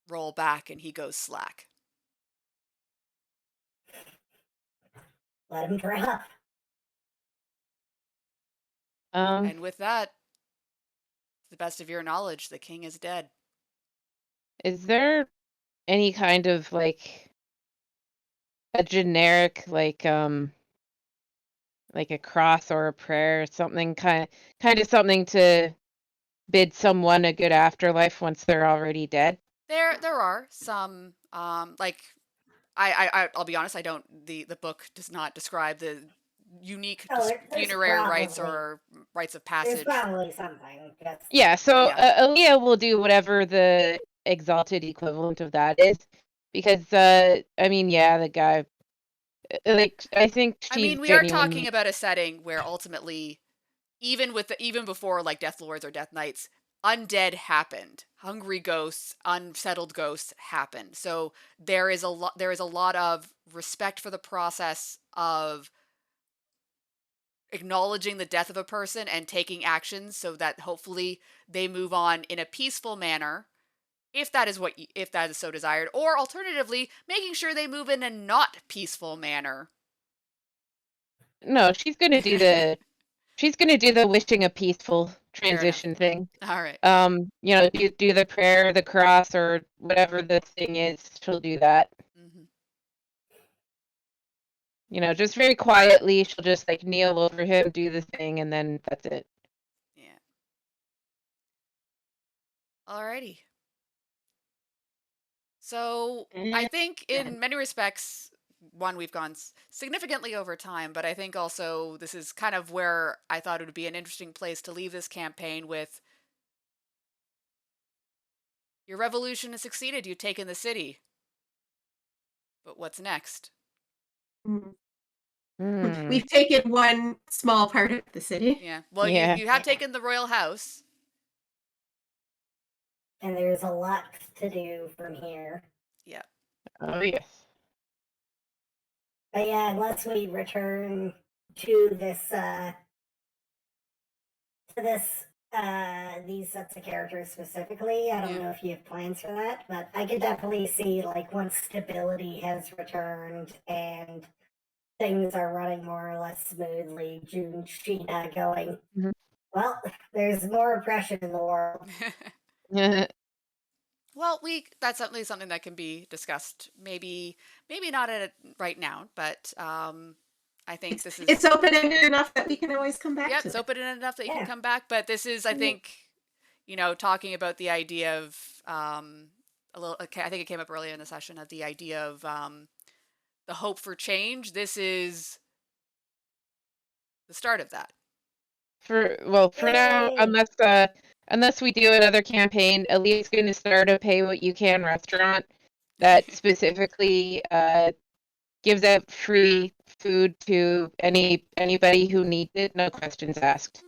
roll back and he goes slack. Let him drop. And with that, to the best of your knowledge, the king is dead. Is there any kind of like a generic like a cross or a prayer or something kind of something to bid someone a good afterlife once they're already dead? There are some like I'll be honest, I don't the book does not describe the unique There's funerary rites probably- or rites of There's passage. probably something. Just Yeah, so Yeah. Aaliyah will do whatever the exalted equivalent of that is, because I mean, yeah, the guy, like, I think I she's mean, we are genuinely. talking about a setting where ultimately, even before like Death Lords or Death Knights, undead happened. Hungry ghosts, unsettled ghosts happened. So there is a lot of respect for the process of acknowledging the death of a person and taking actions so that hopefully they move on in a peaceful manner, if that is so desired, or alternatively making sure they move in a not peaceful manner. No, she's gonna do the wishing a peaceful transition thing. All right. Do the prayer, the cross, or whatever the thing is. She'll do that. Mm-hmm. Just very quietly. She'll just like kneel over him, do the thing, and then that's it. Yeah. Alrighty. So I think in many respects, one, we've gone significantly over time, but I think also this is kind of where I thought it would be an interesting place to leave this campaign with. Your revolution has succeeded. You've taken the city. But what's next? We've taken one small part of the city. Yeah. Well, Yeah. you have taken the royal house. and there's a lot to do from here. Yeah. Oh yes. But yeah, unless we return to these sets of characters specifically, I don't know if you have plans for that, but I could definitely see like once stability has returned and things are running more or less smoothly, June Sheena going, well, there's more oppression in the world. Well, that's certainly something that can be discussed. Maybe not right now, but I think it's open-ended enough that we can always come back to it. It's open-ended enough that you can come back, but this is, I think, talking about the idea of I think it came up earlier in the session, of the idea of the hope for change. This is the start of that. For now, unless we do another campaign, Aaliyah's going to start a pay what you can restaurant that specifically gives out free food to anybody who needs it, no questions asked.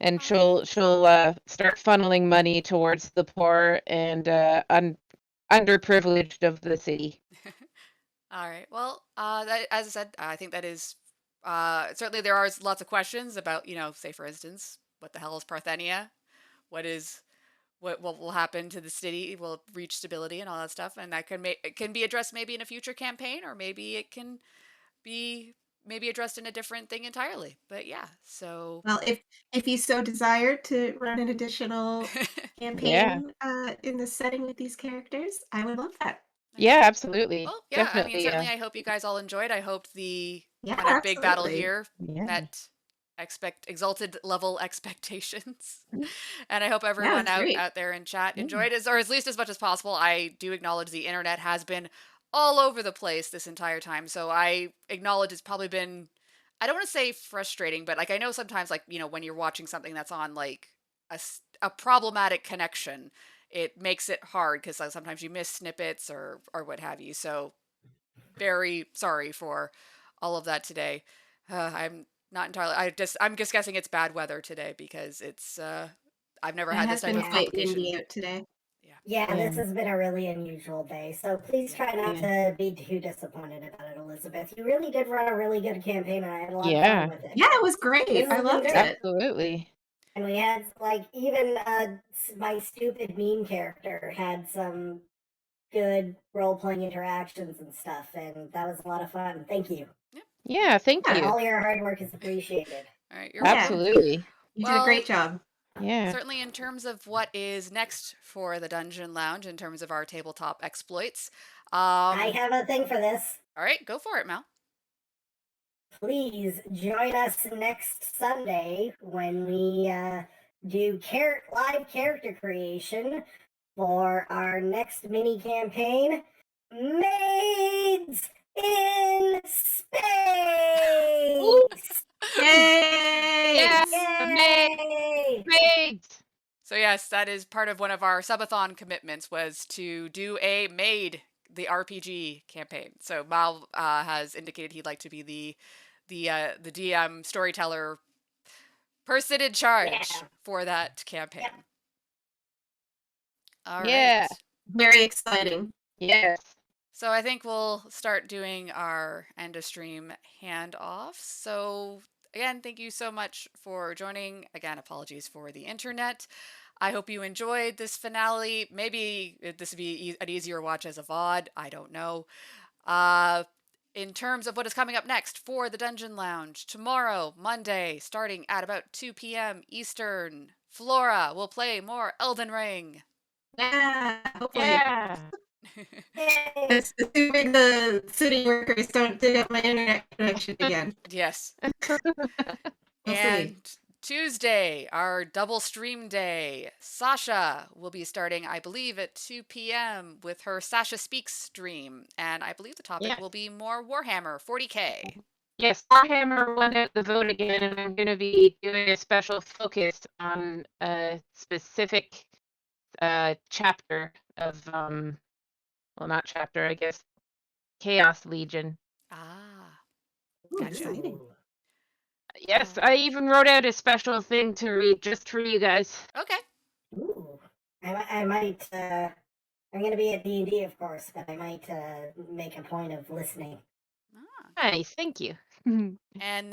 and she'll start funneling money towards the poor and underprivileged of the city. All right. Well, as I said, I think that is certainly there are lots of questions about, say for instance, what the hell is Parthenia? What is what will happen to the city? Will it reach stability and all that stuff? And that it can be addressed maybe in a future campaign, or maybe it can be maybe addressed in a different thing entirely. But yeah, so Well, if you so desire to run an additional Yeah. campaign in this setting with these characters, I would love that. Yeah, absolutely. well, yeah, I mean, Definitely. certainly I hope you guys all enjoyed. I hope the Yeah, kind of big battle absolutely. here Yeah. met exalted level expectations. And I hope Yeah, everyone it's great. out there in chat Yeah. enjoyed it, or at least as much as possible. I do acknowledge the internet has been all over the place this entire time, so I acknowledge it's probably been, I don't want to say frustrating, but like I know sometimes, like, when you're watching something that's on like a problematic connection, it makes it hard because sometimes you miss snippets or what have you. So very sorry for all of that today. I'm not entirely. I'm just guessing it's bad weather today because it's. I've never It had this has type been of quite complication. windy out today. Yeah. Yeah, this Yeah. has been a really unusual day, so please Yeah. try not to be too disappointed about it, Elizabeth. You really did run a really good campaign, and I had a lot of Yeah. fun with it. Yeah, it was great. This I has been loved great. it. Absolutely. And we had, like, even my stupid meme character had some good role playing interactions and stuff, and that was a lot of fun. Thank you. Yeah, thank Yeah. you. All your hard work is appreciated. All right. You're Yeah. welcome. Absolutely. You did a Well, great job. Yeah. certainly in terms of what is next for the Dungeon Lounge, in terms of our tabletop exploits. I have a thing for this. All right, go for it, Mal. Please join us next Sunday when we do live character creation for our next mini campaign, Maids in Space! Yay! Yeah. Yay! Great. So yes, that is part of one of our subathon commitments, was to do a Maid the RPG campaign. So Mal has indicated he'd like to be the DM storyteller person in charge Yeah. for that campaign. Yep. All Yeah. right. Very exciting. Yes. So I think we'll start doing our end of stream handoffs. So again, thank you so much for joining. Again, apologies for the internet. I hope you enjoyed this finale. Maybe this would be an easier watch as a VOD. I don't know. Uh, in terms of what is coming up next for the Dungeon Lounge, tomorrow, Monday, starting at about 2 p.m. Eastern, Flora will play more Elden Ring. Yeah, hopefully. Yeah. Yay! It's assuming the city workers don't dig up my internet connection again. Yes. We'll see. And Tuesday, our double stream day, Sasha will be starting, I believe, at 2 p.m. with her Sasha Speaks stream. And I believe the topic Yeah. will be more Warhammer 40k. Yes, Warhammer won out the vote again, and I'm going to be doing a special focus on a specific chapter of well, not chapter, I guess, Chaos Legion. Ah, Ooh, gotcha. exciting. Yes, I even wrote out a special thing to read just for you guys. Okay. Ooh. I might, I'm going to be at D&D, of course, but I might make a point of listening. Ah. Nice, thank you. And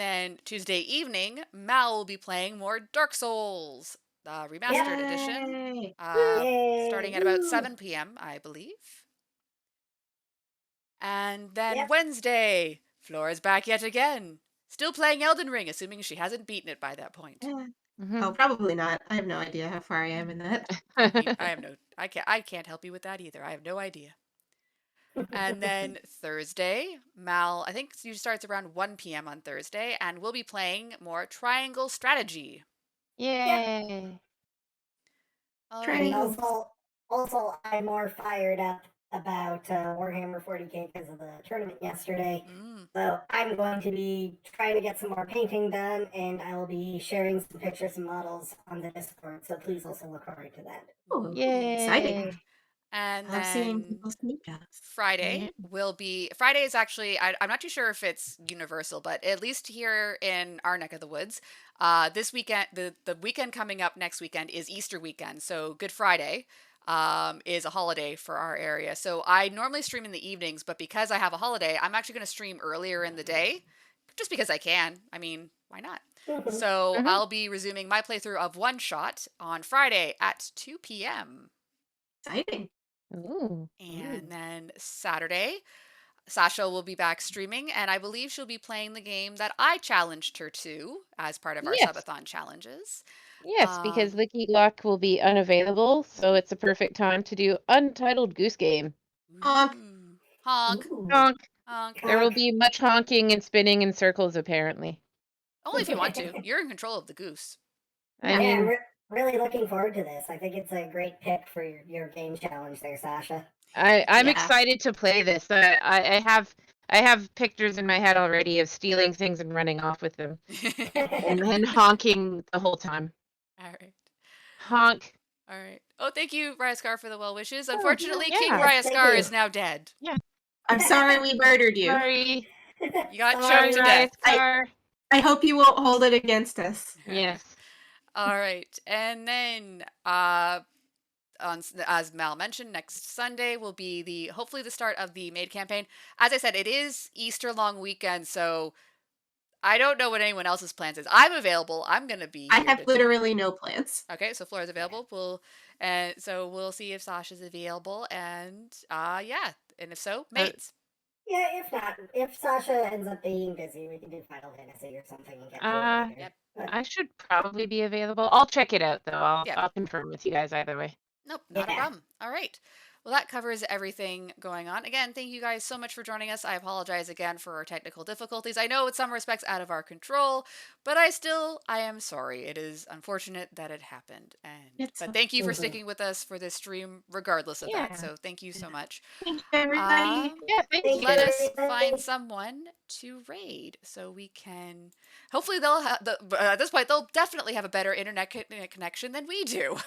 then Tuesday evening, Mal will be playing more Dark Souls, the remastered edition, Yay! Yay! starting at about Woo! 7 p.m., I believe. And then Yep. Wednesday, Flora's back yet again. Still playing Elden Ring, assuming she hasn't beaten it by that point. Yeah. Mhm. Oh, probably not. I have no idea how far I am in that. I can't help you with that either. I have no idea. And then Thursday, Mal, I think it starts around 1 p.m. on Thursday, and we'll be playing more Triangle Strategy. Yay. All And right. Triangles. also, I'm more fired up about Warhammer 40k because of the tournament yesterday. So I'm going to be trying to get some more painting done, and I will be sharing some pictures and models on the Discord. So please also look forward to that. Oh, Yay. exciting. And I love seeing then people sneak us. Friday will be Friday is actually I'm not too sure if it's universal, but at least here in our neck of the woods, this weekend the weekend coming up next weekend is Easter weekend. So Good Friday is a holiday for our area. So I normally stream in the evenings, but because I have a holiday, I'm actually going to stream earlier in the day, just because I can. I mean, why not? Mhm. So Mhm. I'll be resuming my playthrough of One Shot on Friday at 2 p.m. Exciting. Ooh. And then Saturday, Sasha will be back streaming, and I believe she'll be playing the game that I challenged her to as part of our Yes. subathon challenges. Yes, because Um, the Geek Lock will be unavailable, so it's a perfect time to do Untitled Goose Game. Honk. ooh, honk, Ooh. Honk. honk. There will Cock. be much honking and spinning in circles, apparently. Only if you want to. You're in control of the goose. I Yeah, I'm mean, really looking forward to this. I think it's a great pick for your game challenge there, Sasha. I'm Yeah. excited to play this. I have pictures in my head already of stealing things and running off with them, and then honking the whole time. All right. Honk. All right. Oh, thank you, Ryaskar, for the well wishes. Oh, Unfortunately, King yeah. Yes, thank Ryaskar you. is now dead. Yeah. I'm sorry we murdered you. Sorry. You got Sorry, choked to Sorry. death. Ryaskar. I hope you won't hold it against us. Yes. All right. And then as Mal mentioned, next Sunday will be hopefully the start of the maid campaign. As I said, it is Easter long weekend, so I don't know what anyone else's plans is. I'm available. I'm gonna be I here have to. literally no plans. Okay, so Flora's available. So we'll see if Sasha's available, and yeah, and if so, Uh, maids. Yeah, if not, if Sasha ends up being busy, we can do Final Fantasy or something and get to it later. Yep. But I should probably be available. I'll check it out though. Yep. I'll confirm with you guys either way. Nope, not a yeah, problem. All right. Well, that covers everything going on. Again, thank you guys so much for joining us. I apologize again for our technical difficulties. I know it's some respects out of our control, but I am sorry. It is unfortunate that it happened. It's But thank you for Mhm. sticking with us for this stream regardless of that. Yeah. So thank you so much. Thank you, everybody. Yeah, thank thank you, Let you. us find everybody. someone to raid so we can. Hopefully, they'll have. At this point, they'll definitely have a better internet connection than we do.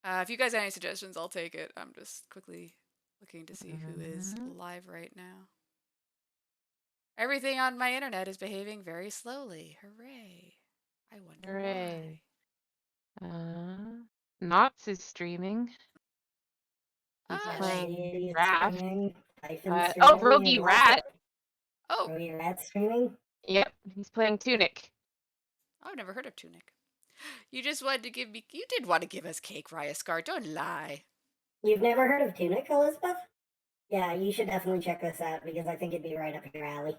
If you guys have any suggestions, I'll take it. I'm just quickly looking to see who is live right now. Everything on my internet is behaving very slowly. Hooray. I wonder Hooray. why. Knots is streaming. He's Ah, playing Idiot Raft. streaming, Typhon Oh, streaming, Rogie and lots of Rat. oh, Rogie Rat streaming. Yep, he's playing Tunic. I've never heard of Tunic. You just wanted to give me. You did want to give us cake, Ryaskar. Don't lie. You've never heard of Tunic, Elizabeth? Yeah, you should definitely check this out because I think it'd be right up your alley.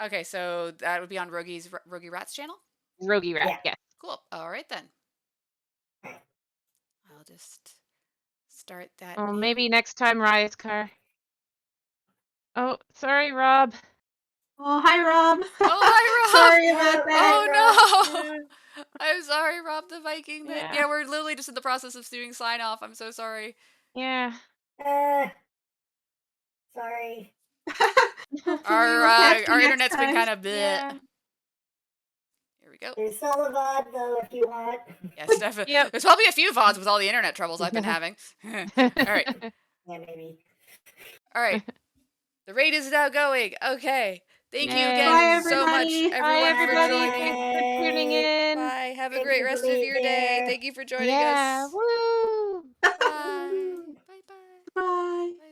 Okay, so that would be on Rogie Rat's channel? Rogie Rat, Yeah. yes. Cool. All right then. Alright. I'll just start that Oh, now. maybe next time Riot's car. Oh, sorry, Rob. Oh, hi, Rob. Oh, hi, Rob. Sorry about that. Oh Rob. no! I'm sorry, Rob the Viking. Yeah. We're literally just in the process of doing sign off. I'm so sorry. Yeah. Sorry. Hopefully we'll catch you Our next internet's been time. kind of bleh. Yeah. Here we go. There's Solavad though if you want. Yes, definitely. Yep. There's probably a few VODs with all the internet troubles I've been having. All right. Yeah, maybe. All right. The raid is now going. Okay. Thank you Yay. again Bye, so much, everybody. Bye, everyone, for everybody. joining. Thanks for tuning Bye. in. Bye. Have a Thank great you for rest of being your day. here. Thank you for joining Yeah. us. Woo. Bye. Bye bye. Bye. Bye.